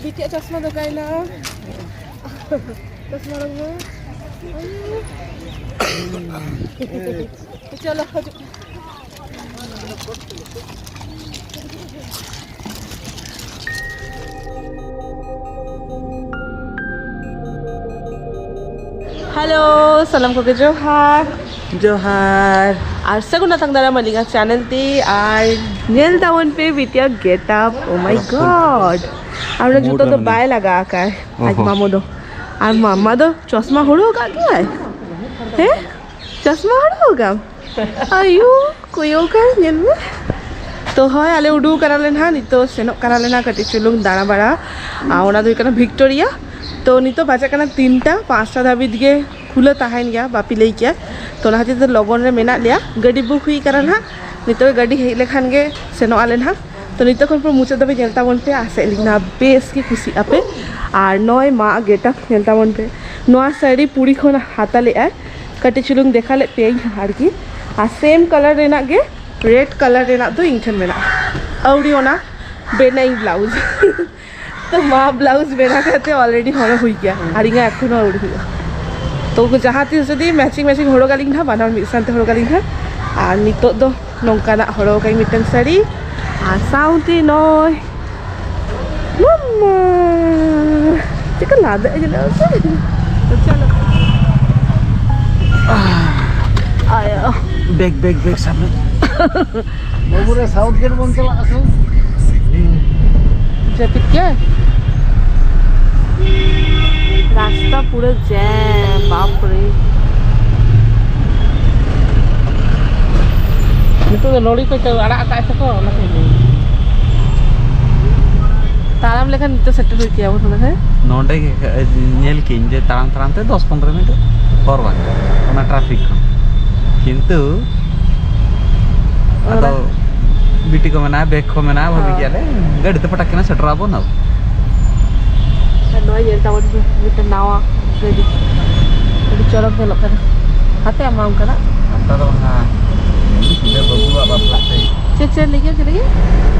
Bikin chasma do kaila. Chasma dong. चलो hello salam ko ke johar আর সেগুনা থাক দাঁড়া মালিকা channel তে আর নেল টাউন पे বিটিয়া গেট আপ ও মাই god আমরা জুতো তো বায় লাগা আকার আজ মামো দো আর মাম্মা দো চশমা হড়ো কা কি है हैं चश्मा हड़ो गा आयु कोयो का नेल में तो হয় আলে উডু কারালেন হা নিতো সেনো কারালেন না কাটি চুলুং দাঁড়া বাড়া ওনা দুই কানা ভিক্টোরিয়া तो নিতো বাজা কানা 3টা 5টা ধাবি দিকে খুলে তাহাইন গিয়া বাপি লই গিয়া तो ना हाथी लगन रे मेना लिया गाड़ी बुक हुई कारण हाँ नितो गाड़ी हेज लेखान गे सेनो आलेन हाँ तो नितो खन पर मुचा दबे नेलता मन पे आसे लिखना बेस की खुशी आपे और नय मा गेटअप नेलता मन पे नोआ साड़ी पूरी खन हाता ले आ कटे चुलुंग देखा ले पे आर की आ सेम कलर रेना गे रेड कलर रेना तो इंठन मेना औड़ी ओना बेनाई ब्लाउज तो मा ब्लाउज बेना करते ऑलरेडी हरो हुई गया और इंगा एखनो औड़ी हुई तो जहाँ तीस जदि मैचिंग मैचिंग हड़ो गालिंग था बानर मिद सानते हड़ो गालिंग था और नितो दो नोंकाना हड़ो गाई मिटन साड़ी और साउंटी नय मम्मा चिकन लादे जले तो चलो आयो बैग बैग बैग सामने बाबूरे साउथ गेट बन चला असो ट्रैफिक क्या है रास्ता पूरा जैम बाप रे itu lori ko ada ka sa ko na ke taram lekan itu settle hui kiya bola hai नोंडे नेल किंजे ताराम ताराम ते 10-15 मिनट परवा ओना ट्रैफिक किंतु अदो बिटी को मना बैग को मना भाभी क्या ले गाड़ी ते पटक के ना सटराबो ना no ayer tawon kita nawa jadi corok belok kan hati amam kana आता तो हां ये बबुआ बापला ते cece lagi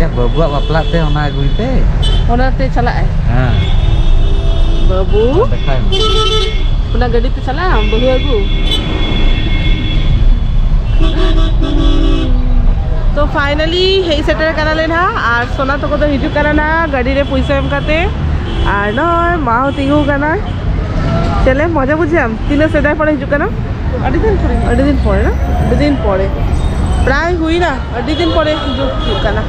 ya बबुआ बापला ते ओना गुइते ona te chala hai हां babu देखाय puna gadi te chala babu agu तो फाइनली हेई सेटर करा लेना और सोना तो को तो हिजु करना गाड़ी रे पैसा एम काते আর নয় মাও তিগু কানা চলে মজা বুঝাম তিন সেদাই পরে হিজু কানা আড়ি দিন পরে না দিন পরে প্রায় হুই না আড়ি দিন পরে হিজু কানা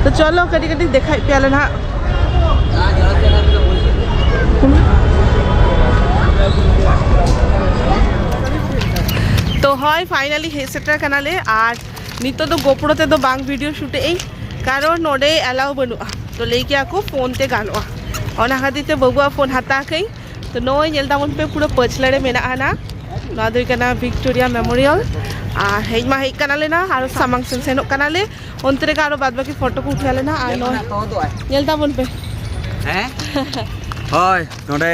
তো চলো কাটি কাটি দেখাই পেলে না তো হয় ফাইনালি হে সেটার কানালে আর নিতো তো গোপ্রোতে তো বাং ভিডিও শুটে এই কারণ নোডে অ্যালাউ বানুয়া তো লেকে আকো ফোনতে গানোয়া और खातिर बबुआ फोन हाथा कई तो नई नेलता मन पे पूरा पछलारे मेना ना ना दुई कना विक्टोरिया मेमोरियल और हेज मा हेज कना लेना और सामांग सेन सेनो कना ले ओंतरे का और बाद बाकी फोटो को उठा लेना और नई नेलता मन पे हैं होय नोडे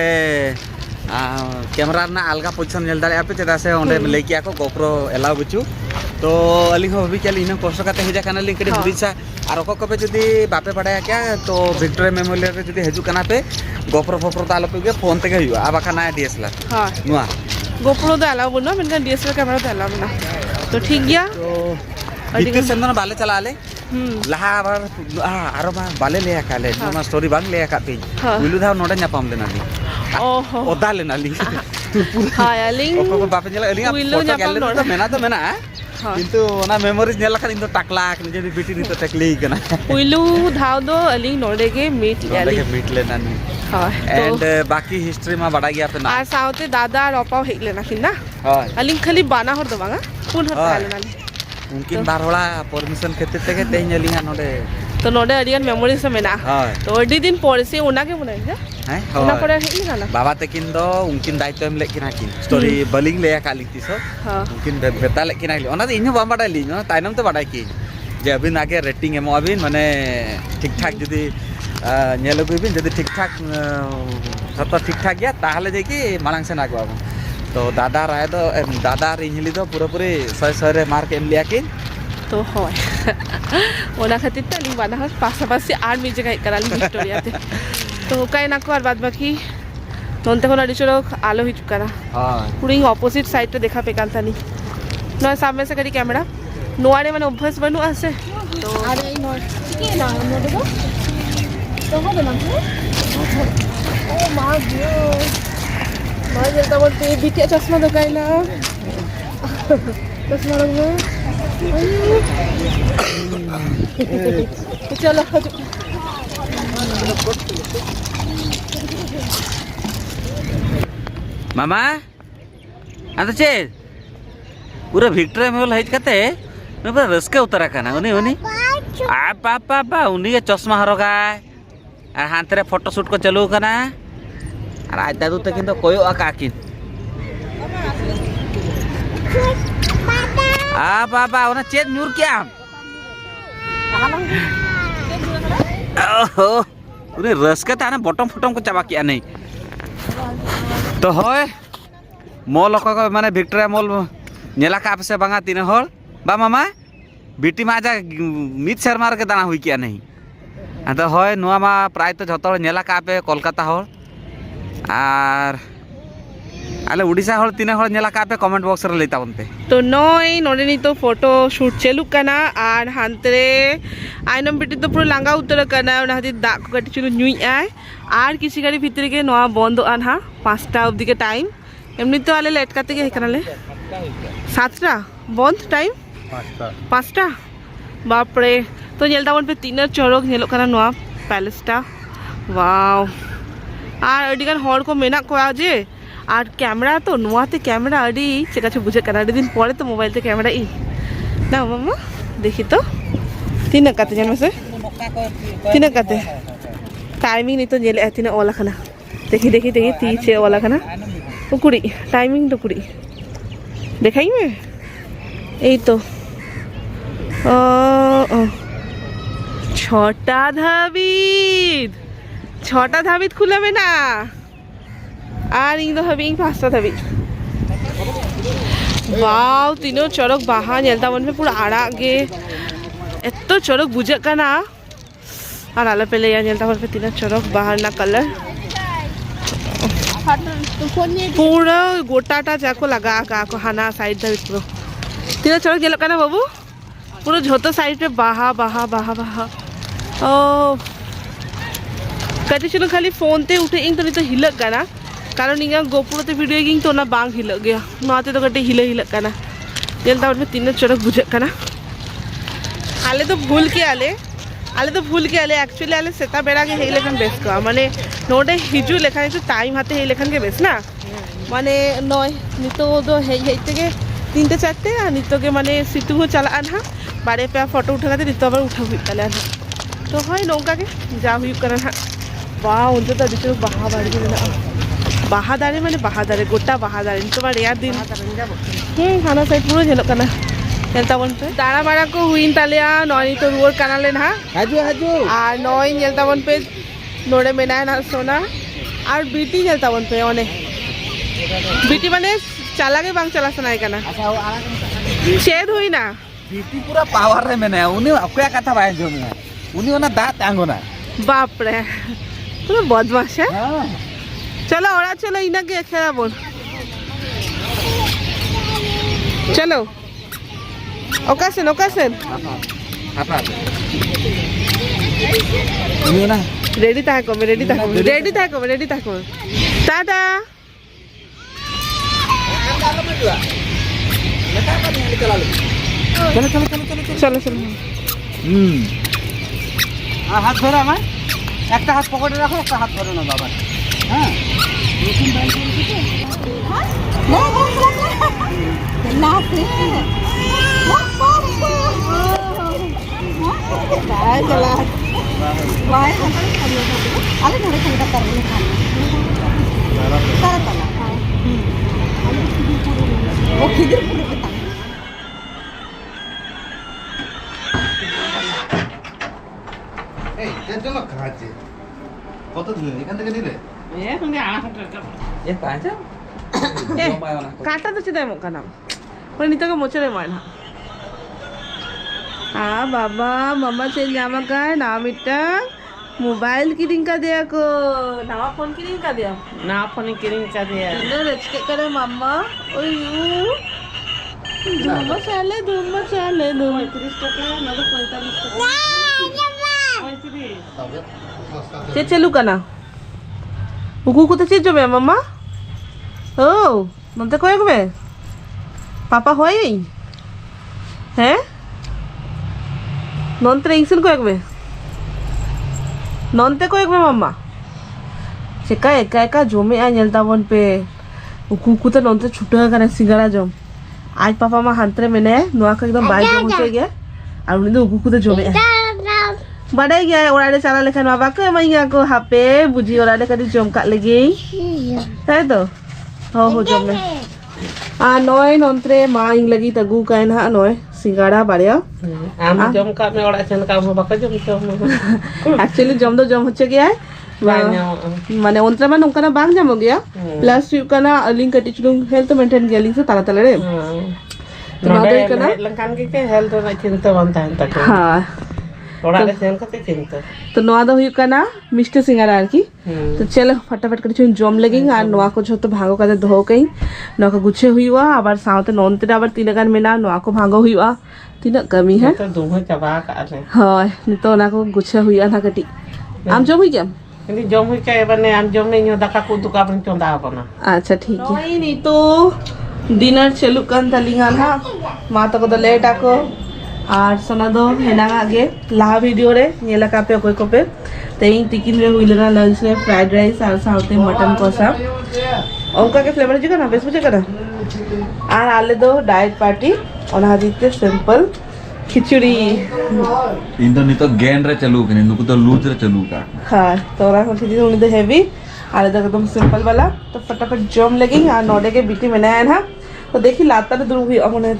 कैमरा ना अलगा पोजीशन नेल दाले आपे चदा से ओंडे लेकिया को गोप्रो एलाउ बचु तो अली हो भी चली इन कष्ट काते हेजा कना लिंक बुरीसा और को जदि बापे पढ़ाया क्या तो विक्टोरिया मेमोरियल रे जदि हेजु कना पे गोप्रो फोप्रो तालो पे फोन ते हुआ अब खाना डीएसएलआर हां नुआ गोप्रो तो अलाउ बनो मेनका डीएसएलआर कैमरा तो अलाउ बना तो ठीक गया तो दिक्कत सेंदन बाले चला ले लहा बार आरो बा बाले ले काले नुमा स्टोरी बांग ले का पे उलु धा नोडा न्यापाम देना ली ओहो ओदा लेना ली हां अलिंग को बापे जला अलिंग फोटो गैलरी तो मेना किंतु ना मेमोरीज नेला खान इनतो टाकला निजे बिटी नितो टकली कना पुइलु धाव दो अलिंग नोडे के मीट लेना नी हां एंड बाकी हिस्ट्री मा बड़ा गया पे ना आ साउते दादा रोपा हेक लेना किना हां अलिंग खाली बाना हर दो बांगा पुन हर लेना उनकिन बारहोला परमिशन खेते ते तेज अलिंग नोडे तो नोडे अडियन मेमोरीज से मेना तो अडी दिन परे से ओना के बनाई जा हैं ओना परे हेक लेना बाबा तकिन दो उनकिन दायित्व एम लेकिन आकिन स्टोरी बलिंग ले का लिखती सो उनकिन बेता लेकिन आइली ओना इनो बाम बाडा ली नो ताइनम तो बाडा की जे अबिन आगे रेटिंग एमो अबिन माने ठीक ठाक जदी नेलो बिन जदी ठीक ठाक सतो ठीक ठाक गया ताहले जेकी मालांग से नागवा तो दादा राय दो दादा रिहिली दो पूरा 100 रे मार्क एम लिया किन तो হয় ওনা খাतिर তে লিং বানা হয় পাশাপাশি আর মি জায়গায় করালি ভিক্টোরিয়াতে तो कहीं ना को और बाद बाकी नोनते को नडी चलो आलो ही चुका ना हाँ पूरी ऑपोजिट साइड पे देखा पे कांता नहीं ना सामने से करी कैमरा नोआरे मैंने अभ्यास बनू आसे तो अरे नो ठीक है ना नोडो तो हो ना ओ माय गॉड मार जलता बोलते बीते चश्मा तो कहीं ना चश्मा लग में चलो मामा अंत चे पूरा विक्टोरिया मॉल हेज कते मैं पूरा रस्के उतरा काना उनी उनी आ पापा उनी के चश्मा हरगाय और हाथ रे फोटो शूट को चलू काना और आज दादू तक किंतु कोयो आकाकिन आ पापा उना चेत न्यूर क्या ओहो उनी रस्के ताना बटम फटम को चाबा किया नहीं तो होय मॉल को माने विक्टोरिया मॉल नेला का से बांगा तीन हल बा मामा बीटी मा जा मित शर्मार के दाना हुई किया नहीं तो होय नुआ मा प्राय तो जतो नेला का पे कोलकाता हल आर आले उड़ीसा हल तीन हल नेला का पे कमेंट बॉक्स रे लेता बनते तो नय नोडे नी तो फोटो शूट चलू कना आर हांतरे आइनम बेटी तो पूरा लांगा उतर कना ओना हती दा को कटी चलू नुई आय आर किसी गाड़ी भीतर के नवा बंद आन हा 5टा अबधि के टाइम एमनी तो आले लेट काते के हेकनाले 7टा बंद टाइम 5टा बाप रे तो नेलता बन पे तीन चौरक नेलो कना नवा पैलेसटा वाओ आर अडिगान हर को मेना को जे और कैमरा तो नुआते कैमरा अड़ी चेका छे बुझे कना दिन परे तो मोबाइल ते कैमरा ई ना मामा देखी तो तीन काते जानो से तीन काते टाइमिंग नहीं तो नेले तीन ओला खाना देखी देखी देखी तीचे ओला खाना तो कुड़ी टाइमिंग तो कुड़ी देखाई में এই তো ছটা ধাবিত খুলাবে না আর ইং তো হবে ইং 5টা ধাবিত वाव तीनों चौरक बाहा नेलता मन में पूरा आड़ा गे एत्तो चौरक बुझे कना और आला पहले या नेलता मन पे तीनों चौरक बाहर ना कलर पूरा गोटाटा जाको लगा का हाना साइड दा पूरा तीनों चौरक गेलो कना बाबू पूरा झोतो साइड पे बाहा बाहा बाहा बाहा ओ कति चलो खाली फोन ते उठे इंग तो नहीं तो हिलक कना कारण इंगा गोपुरो ते वीडियो गिंग तो ना बांग हिलक गया नाते तो कटे हिलक कना नेलता मन पे तीनों चौरक बुझे कना आले तो भूल के आले एक्चुअली आले सेता बेड़ा के हे लेखन बेस का माने नोडे हिजु लेखन तो टाइम हाते हे लेखन के बेस ना माने नय नितो दो हे तेगे 3टे 4टे आ नितो के माने सितु हो चला आन हा बारे पे फोटो उठा के नितो बार उठा हुई तले तो होय नौका के जा हुई करन हा वाह उनते तो दिसो बाहा बाड़ी के ना बाहादारे माने बाहादारे गोटा बाहादारे तो बार यार दिन खाना साइड पूरा झेलो कना नेलता बन पे दाना बाड़ा को हुईन तालिया नॉनी तो रुवर कानाले ना हाजू आ नॉय नेलता बन पे नोड़े मेना ना सोना और बीटी नेलता बन पे ओने बीटी माने चला के बांग चला सनाय कना छेद हुई ना बीटी पूरा पावर रे मेने उनी आपको कथा बाय जो में उनी ओना दात आंगो ना बाप रे पूरा बदमाश है चलो ओरा चलो इना के खेला बोल चलो ओकासन apa ini na ready tako tada चलो हाथ धरो আমার একটা হাত পকেটে রাখো একটা হাত ধরো না বাবা হ্যাঁ কত দিলেন এখান থেকে নিলে काटा तो चिदा मो kana पर नीतो के मोचरे माना बाबा मम्मा चेंज जामा का नाम इट्टा मोबाइल किरिंग का दिया को नवा फोन किरिंग का दिया ना फोन किरिंग का दिया इन्हें रचके करे मम्मा ओयू धूम चाले धूम 35 টাকা না তো 45 টাকা चे चलू का ना उकू कुते चीज जो में मम्मा ओ नंते कोई को में पापा होई हैं नंते इंसन को एक में नंते को एक में मम्मा चेका एका जोमे आ nyelta bon pe uku kuta nonte chuta kana sigara jom आज पापा मा हंतरे में ने नुआ का एकदम बाई जम हो गया और उन्हें उकू कुते जोमे बड़े गया ओराडे चाला लेखन बाबा के मैया को हापे बुझी ओराडे कदी जम का लगी है तो हो जमे आ नय नंतरे मा इंग लगी तगु काइन हा नय सिंगाड़ा बाड़िया आम जम का में ओड़ा चन का हो बाका जम एक्चुअली जम दो जम होचे गया माने ओंतरा मा नोंकाना बांग जम हो गया प्लस यू काना लिंक कटी चुलुंग हेल्थ मेंटेन गेलिंग से ताला ताला रे तो ना दे कना लंकान के हेल्थ ना चिंता बनता है तक हां ओड़ा के सेन कते चिंता तो नोआ दो हुई काना मिष्ट सिंगाड़ा आर की तो चलो फटाफट कर चुन जम लगेंगे और नोआ को जो तो भागो का धो कहीं नोआ को गुच्छे हुईवा आबार साउते नोनते आबार तीन गान में ना नोआ को भागो हुईवा तीन कमी है तो दुहो चबा का ले हां तो ना को गुच्छे हुईया ना कटी आम जम हुई क्या ini jom hukai bane am jom ne nyo daka ku duka ban chonda bana अच्छा ठीक है नहीं तो डिनर चलू कन तलिंगान हा माता को तो लेट आको और सना दो हेना आगे ला वीडियो रे नेला का पे कोई को पे तेई टिकिन रे हुइलना लंच रे फ्राइड राइस और साउथे मटन कोसा ओंका के फ्लेवर जी ना बेस बुझे करा और आले दो डाइट पार्टी और हादिते सिंपल खिचड़ी इन तो नहीं तो गैन रे चलू के नुकु तो लूज रे चलू का हाँ तो ओरा खिचड़ी उन्हें तो हेवी और इधर एकदम सिंपल वाला तो फटाफट जम लगेंगे और नोडे के बीटी में ना तो देखी लाता दूर हुई अब उन्हें